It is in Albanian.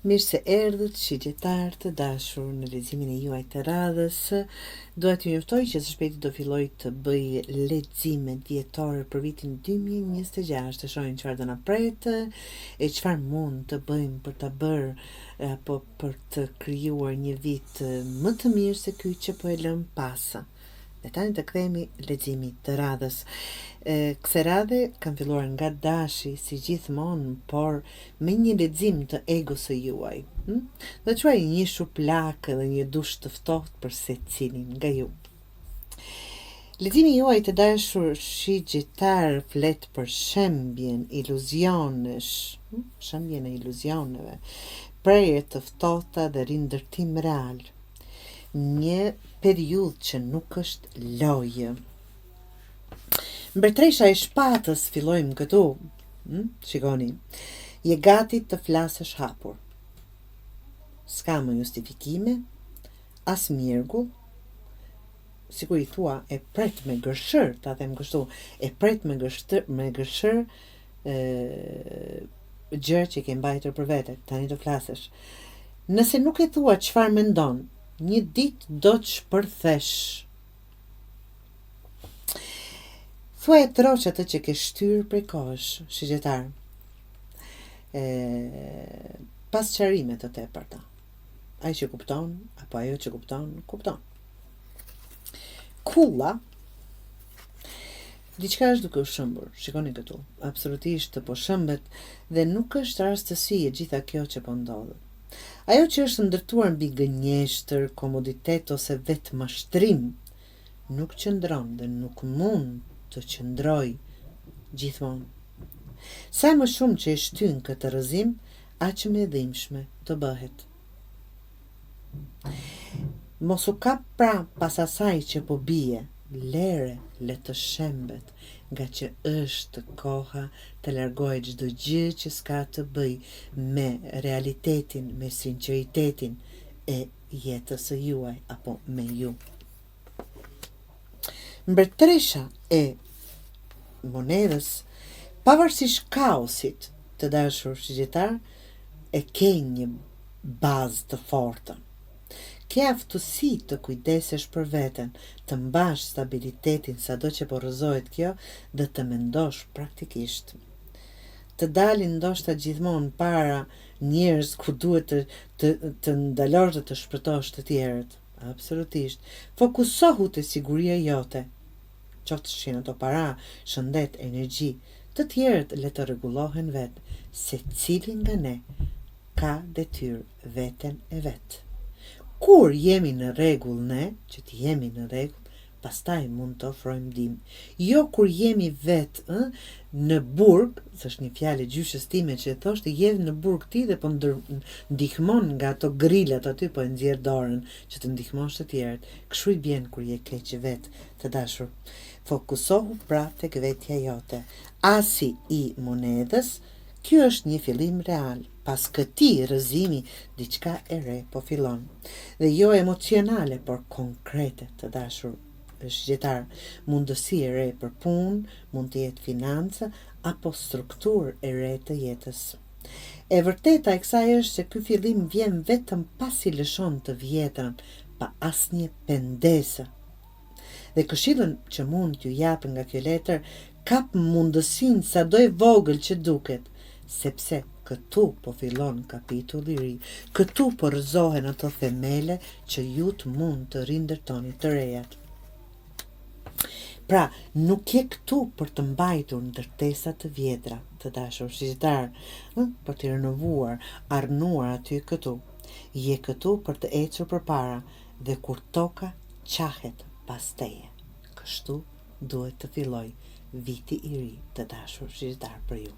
Mirë se erdhët, shigjetar të dashur në leximin e juaj të radhës. Dua t'ju njoftoj që së shpejti do filloj të bëj lexime dietore për vitin 2026, të shohim çfarë do na pret e çfarë mund të bëjmë për ta bërë apo për të krijuar një vit më të mirë se ky që po e lëm pas. Dhe tani të kthehemi leximit të radhës. Kësaj radhe kam filluar nga dashi si gjithmonë, por me një lexim të egos së juaj. Do të quaj një shuplak dhe një dush të ftohtë për secilin nga ju. Leximi juaj të dashur shigjetar flet për shembjen iluzionesh, shembjen e iluzioneve, prerje të ftohta dhe rindërtim real. Një periudhë që nuk është lojë. Mbretëresha e shpatës, fillojmë këtu. Shikoni, je gati të flasësh hapur. S'ka më justifikime, as mjergull. Sikur i thua, e pret me gërshër, ta them kështu, e pret me gërshër gjë që ke mbajtur për vete, tani të flasësh. Nëse nuk e thua çfarë mendon, një ditë do të shpërthesh. Thua e troç atë që ke shtyr prej kohësh, shigjetar. Pas qarime të tepërta. Ai që kupton, apo ajo që kupton. Kulla, diçka është duke u shëmbur, shikoni këtu, absolutisht të po shëmbet dhe nuk është rastësi e gjitha kjo që po ndodhë. Ajo që është ndërtuar mbi gënjeshtër, komoditet ose vetë mashtrim, nuk qëndron dhe nuk mund të qëndroj gjithmonë. Sa më shumë që e shtyn këtë rrëzim, aq më e dhimbshme të bëhet. Mos u kap pra pas asaj që po bie, lere le të shembet, nga që është koha të largohet çdo gjë që s'ka të bëj me realitetin, me sinqeritetin e jetës së juaj apo me ju. Mbretëresha e monedhës, pavarësisht kaosit të dashur shigjetar, e ke një bazë të fortë. Ke aftësi të kujdesesh për veten, të mbash stabilitetin sado që po rrëzohet kjo dhe të mendosh praktikisht. Të dalin ndoshta gjithmonë para njerëz ku duhet të ndalosh dhe të shpëtosh të tjerët. Absolutisht. Fokusohu te siguria jote. Qoftë shin ato para, shëndet, energji, të tjerët le të rregullohen vet. Secili nga ne ka detyrë veten e vet. Kur jemi në rregull ne, që të jemi në rregull, pastaj mund të ofrojmë ndihmë. Jo kur jemi vetë në burg, s'është një fjalë gjyshës time që e thoshte, je në burg ti dhe po ndihmon nga ato grilat aty, po e nxjerr dorën që të ndihmosh të tjerët. Kështu i bjen kur je keq vetë, të dashur. Fokusohu pra tek vetja jote. Asi i monedhës, ky është një fillim real. Pas këtij rrëzimi, diçka e re po fillon. Dhe jo emocionale, por konkrete, të dashur shigjetar. Mundësi e re për punë, mund të jetë financa apo strukturë e re të jetës. E vërteta e kësaj është se ky fillim vjen vetëm pasi lëshon të vjetrën, pa asnjë pendesë. Dhe këshillën që mund t'ju jap nga kjo letër, kap mundësinë sado e vogël që duket, sepse këtu po fillon kapitulli i ri. Këtu po rrëzohen ato themele që ju të mund të rindërtoni të rejat. Pra, nuk je këtu për të mbajtur ndërtesa të vjetra, të dashur shigjetar, për të renovuar, arnuar aty këtu. Je këtu për të ecur përpara dhe kur toka qahet pas teje. Kështu duhet të filloj viti i ri, të dashur shigjetar, për ju.